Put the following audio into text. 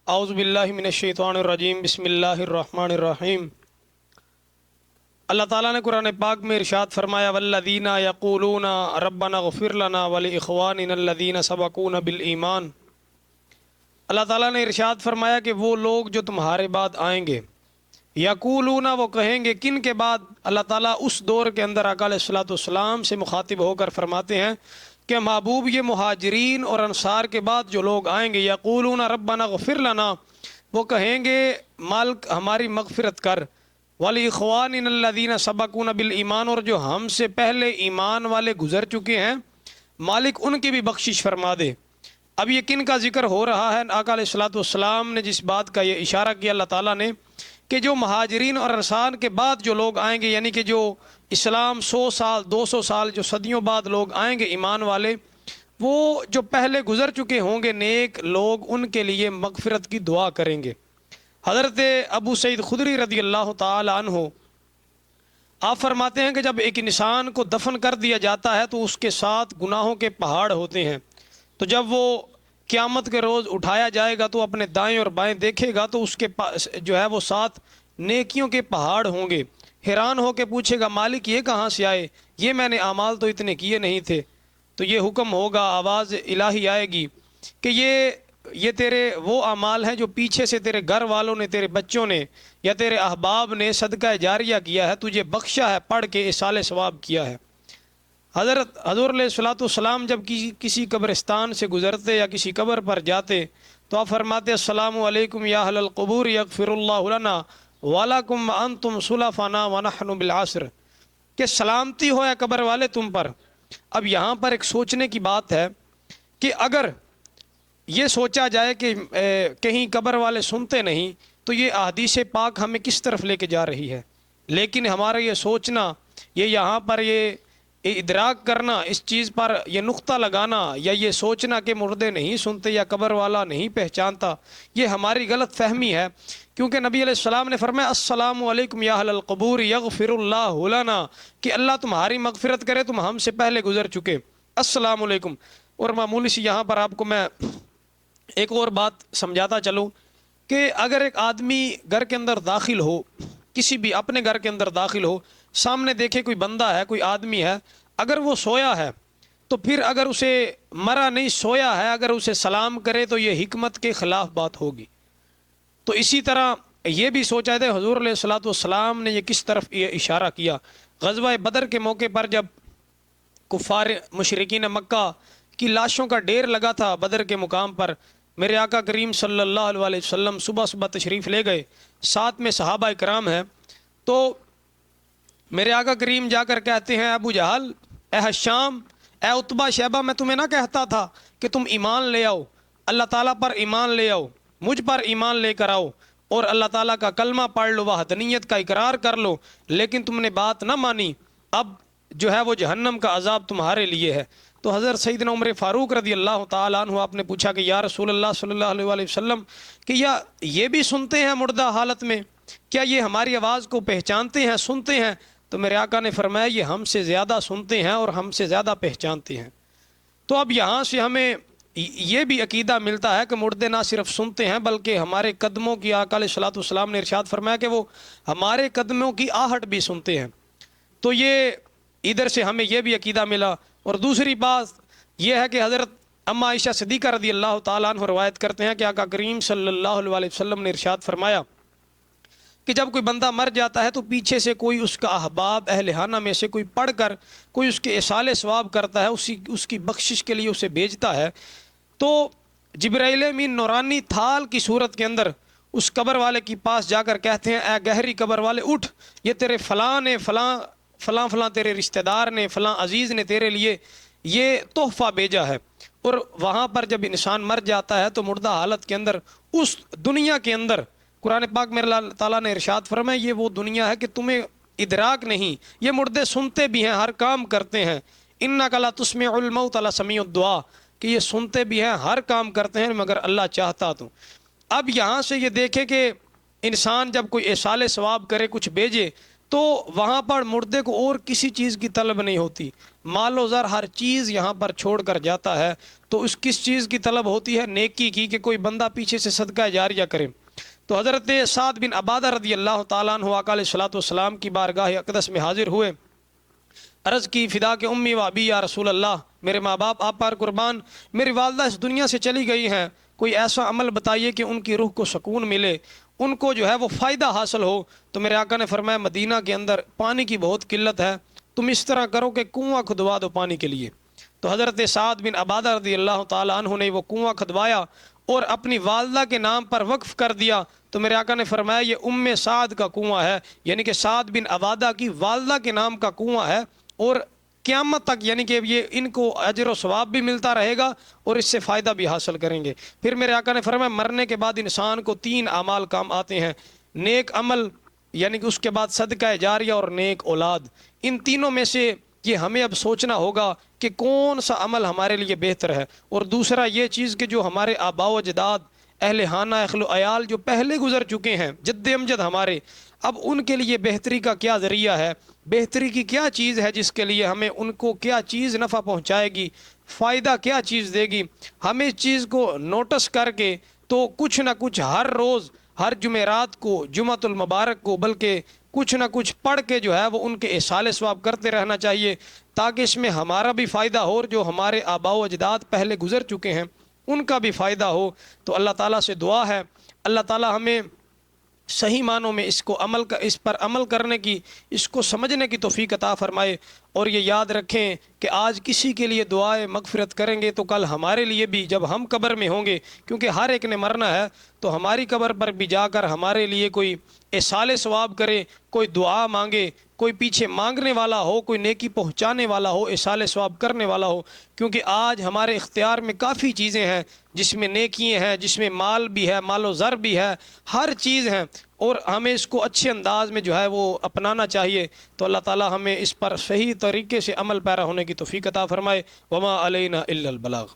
اعوذ باللہ من الشیطان الرجیم بسم اللہ الرحمن الرحیم۔ اللہ تعالیٰ نے قرآن پاک میں ارشاد فرمایا والذین یقولون ربنا اغفر لنا ولاخواننا الذین سبقونا بالایمان۔ اللہ تعالیٰ نے ارشاد فرمایا کہ وہ لوگ جو تمہارے بعد آئیں گے، یقولون وہ کہیں گے، کن کے بعد؟ اللہ تعالیٰ اس دور کے اندر آقا علیہ الصلوۃ والسلام سے مخاطب ہو کر فرماتے ہیں کہ محبوب یہ مہاجرین اور انصار کے بعد جو لوگ آئیں گے، یقولون ربنا اغفر لنا، وہ کہیں گے مالک ہماری مغفرت کر، ولاخواننا الذین سبقونا بالایمان، اور جو ہم سے پہلے ایمان والے گزر چکے ہیں مالک ان کی بھی بخشش فرما دے۔ اب یہ کن کا ذکر ہو رہا ہے؟ آقا علیہ الصلوۃ والسلام نے جس بات کا یہ اشارہ کیا اللہ تعالیٰ نے کہ جو مہاجرین اور انصار کے بعد جو لوگ آئیں گے، یعنی کہ جو اسلام 100 سال 200 سال جو صدیوں بعد لوگ آئیں گے ایمان والے، وہ جو پہلے گزر چکے ہوں گے نیک لوگ، ان کے لیے مغفرت کی دعا کریں گے۔ حضرت ابو سعید خدری رضی اللہ تعالی عنہ آپ فرماتے ہیں کہ جب ایک انسان کو دفن کر دیا جاتا ہے تو اس کے ساتھ گناہوں کے پہاڑ ہوتے ہیں، تو جب وہ قیامت کے روز اٹھایا جائے گا تو اپنے دائیں اور بائیں دیکھے گا تو اس کے پاس جو ہے وہ 7 نیکیوں کے پہاڑ ہوں گے۔ حیران ہو کے پوچھے گا مالک یہ کہاں سے آئے؟ یہ میں نے اعمال تو اتنے کیے نہیں تھے۔ تو یہ حکم ہوگا، آواز الہی آئے گی کہ یہ تیرے وہ اعمال ہیں جو پیچھے سے تیرے گھر والوں نے، تیرے بچوں نے یا تیرے احباب نے صدقہ جاریہ کیا ہے، تجھے بخشا ہے، پڑھ کے اصالِ ثواب کیا ہے۔ حضور علیہ الصلوۃ والسلام جب کسی قبرستان سے گزرتے یا کسی قبر پر جاتے تو آپ فرماتے السلام علیکم یا اہل القبور یغفر اللہ لنا ولکم انتم سلفنا ونحن بالعصر، کہ سلامتی ہو یا قبر والے تم پر۔ اب یہاں پر ایک سوچنے کی بات ہے کہ اگر یہ سوچا جائے کہ کہیں قبر والے سنتے نہیں تو یہ احادیث پاک ہمیں کس طرف لے کے جا رہی ہے؟ لیکن ہمارا یہ سوچنا، یہ یہاں پر یہ ادراک کرنا، اس چیز پر یہ نقطہ لگانا یا یہ سوچنا کہ مردے نہیں سنتے یا قبر والا نہیں پہچانتا، یہ ہماری غلط فہمی ہے۔ کیونکہ نبی علیہ السلام نے فرمایا السلام علیکم یا اہل القبور یغفر اللہ لنا، کہ اللہ تمہاری مغفرت کرے، تم ہم سے پہلے گزر چکے، السلام علیکم۔ اور معمولی سی یہاں پر آپ کو میں ایک اور بات سمجھاتا چلوں کہ اگر ایک آدمی گھر کے اندر داخل ہو، کسی بھی اپنے گھر کے اندر داخل ہو، سامنے دیکھے کوئی بندہ ہے، کوئی آدمی ہے، اگر وہ سویا ہے تو پھر اگر اسے مرا نہیں سویا ہے اگر اسے سلام کرے تو یہ حکمت کے خلاف بات ہوگی۔ تو اسی طرح یہ بھی سوچا تھا حضور علیہ الصلوۃ والسلام نے یہ کس طرف یہ اشارہ کیا۔ غزوہ بدر کے موقع پر جب کفار مشرکین مکہ کی لاشوں کا ڈھیر لگا تھا بدر کے مقام پر، میرے آقا کریم صلی اللہ علیہ وسلم صبح صبح تشریف لے گئے، ساتھ میں صحابہ کرام ہیں۔ تو میرے آقا کریم جا کر کہتے ہیں ابو جہل، اے حشام، اے عتبہ شیبہ، میں تمہیں نہ کہتا تھا کہ تم ایمان لے آؤ، اللہ تعالیٰ پر ایمان لے آؤ، مجھ پر ایمان لے کر آؤ اور اللہ تعالیٰ کا کلمہ پڑھ لو، وحدانیت کا اقرار کر لو، لیکن تم نے بات نہ مانی، اب جو ہے وہ جہنم کا عذاب تمہارے لیے ہے۔ تو حضرت سیدنا عمر فاروق رضی اللہ تعالیٰ عنہ آپ نے پوچھا کہ یا رسول اللہ صلی اللہ علیہ وآلہ وسلم، کہ یہ بھی سنتے ہیں مردہ حالت میں؟ کیا یہ ہماری آواز کو پہچانتے ہیں، سنتے ہیں؟ تو میرے آقا نے فرمایا یہ ہم سے زیادہ سنتے ہیں اور ہم سے زیادہ پہچانتے ہیں۔ تو اب یہاں سے ہمیں یہ بھی عقیدہ ملتا ہے کہ مردے نہ صرف سنتے ہیں بلکہ ہمارے قدموں کی، آقا علیہ الصلوۃ والسلام نے ارشاد فرمایا کہ وہ ہمارے قدموں کی آہٹ بھی سنتے ہیں۔ تو یہ ادھر سے ہمیں یہ بھی عقیدہ ملا۔ اور دوسری بات یہ ہے کہ حضرت اما عائشہ صدیقہ رضی اللہ تعالیٰ عنہ روایت کرتے ہیں کہ آقا کریم صلی اللہ علیہ وسلم نے ارشاد فرمایا کہ جب کوئی بندہ مر جاتا ہے تو پیچھے سے کوئی اس کا احباب اہل خانہ میں سے کوئی پڑھ کر کوئی اس کے اصالِ ثواب کرتا ہے، اس کی بخشش کے لیے اسے بھیجتا ہے۔ تو جبرائیل امین نورانی تھال کی صورت کے اندر اس قبر والے کے پاس جا کر کہتے ہیں اے گہری قبر والے اٹھ، یہ تیرے فلاں نے فلاں تیرے رشتہ دار نے، فلاں عزیز نے تیرے لیے یہ تحفہ بھیجا ہے۔ اور وہاں پر جب انسان مر جاتا ہے تو مردہ حالت کے اندر اس دنیا کے اندر قرآن پاک میں اللہ تعالیٰ نے ارشاد فرمایا یہ وہ دنیا ہے کہ تمہیں ادراک نہیں، یہ مردے سنتے بھی ہیں، ہر کام کرتے ہیں، انک لا تسمع الموت لسمیع الدعاء، کہ یہ سنتے بھی ہیں، ہر کام کرتے ہیں مگر اللہ چاہتا تو۔ اب یہاں سے یہ دیکھیں کہ انسان جب کوئی اصالِ ثواب کرے، کچھ بھیجے، تو وہاں پر مردے کو اور کسی چیز کی طلب نہیں ہوتی، مال و زر ہر چیز یہاں پر چھوڑ کر جاتا ہے، تو اس کس چیز کی طلب ہوتی ہے؟ نیکی کی، کہ کوئی بندہ پیچھے سے صدقہ جاریہ کرے۔ تو حضرت سعد بن عبادہ رضی اللہ تعالیٰ عنہ آقا علیہ الصلوۃ والسلام کی بارگاہ اقدس میں حاضر ہوئے، عرض کی فدا کے امی و ابی یا رسول اللہ، میرے ماں باپ آپ پر قربان، میری والدہ اس دنیا سے چلی گئی ہیں، کوئی ایسا عمل بتائیے کہ ان کی روح کو سکون ملے، ان کو جو ہے وہ فائدہ حاصل ہو۔ تو میرے آقا نے فرمایا مدینہ کے اندر پانی کی بہت قلت ہے، تم اس طرح کرو کہ کنواں کھدوا دو پانی کے لیے۔ تو حضرت سعد بن عبادہ رضی اللہ تعالیٰ عنہ نے وہ کنواں کھدوایا اور اپنی والدہ کے نام پر وقف کر دیا۔ تو میرے آقا نے فرمایا یہ ام سعد کا کنواں ہے، یعنی کہ سعد بن عبادہ کی والدہ کے نام کا کنواں ہے، اور قیامت تک یعنی کہ یہ ان کو اجر و ثواب بھی ملتا رہے گا اور اس سے فائدہ بھی حاصل کریں گے۔ پھر میرے آقا نے فرمایا مرنے کے بعد انسان کو 3 اعمال کام آتے ہیں، نیک عمل یعنی کہ اس کے بعد صدقہ جاریہ اور نیک اولاد۔ ان تینوں میں سے یہ ہمیں اب سوچنا ہوگا کہ کون سا عمل ہمارے لیے بہتر ہے۔ اور دوسرا یہ چیز کہ جو ہمارے آباء و اجداد، اہل خانہ اہل و عیال جو پہلے گزر چکے ہیں، جد امجد ہمارے، اب ان کے لیے بہتری کا کیا ذریعہ ہے، بہتری کی کیا چیز ہے جس کے لیے ہمیں ان کو کیا چیز نفع پہنچائے گی، فائدہ کیا چیز دے گی، ہمیں اس چیز کو نوٹس کر کے تو کچھ نہ کچھ ہر روز، ہر جمعرات کو، جمعۃ المبارک کو، بلکہ کچھ نہ کچھ پڑھ کے جو ہے وہ ان کے ایصال ثواب کرتے رہنا چاہیے، تاکہ اس میں ہمارا بھی فائدہ ہو اور جو ہمارے آباء و اجداد پہلے گزر چکے ہیں ان کا بھی فائدہ ہو۔ تو اللہ تعالیٰ سے دعا ہے اللہ تعالیٰ ہمیں صحیح معنوں میں اس پر عمل کرنے کی، اس کو سمجھنے کی توفیق عطا فرمائے۔ اور یہ یاد رکھیں کہ آج کسی کے لیے دعائے مغفرت کریں گے تو کل ہمارے لیے بھی جب ہم قبر میں ہوں گے، کیونکہ ہر ایک نے مرنا ہے، تو ہماری قبر پر بھی جا کر ہمارے لیے کوئی ایصال ثواب کرے، کوئی دعا مانگے، کوئی پیچھے مانگنے والا ہو، کوئی نیکی پہنچانے والا ہو، ایصال ثواب کرنے والا ہو۔ کیونکہ آج ہمارے اختیار میں کافی چیزیں ہیں جس میں نیکیاں ہیں، جس میں مال بھی ہے، مال و زر بھی ہے، ہر چیز ہے، اور ہمیں اس کو اچھے انداز میں جو ہے وہ اپنانا چاہیے۔ تو اللہ تعالی ہمیں اس پر صحیح طریقے سے عمل پیرا ہونے کی توفیق عطا فرمائے۔ وما علینا الا البلاغ۔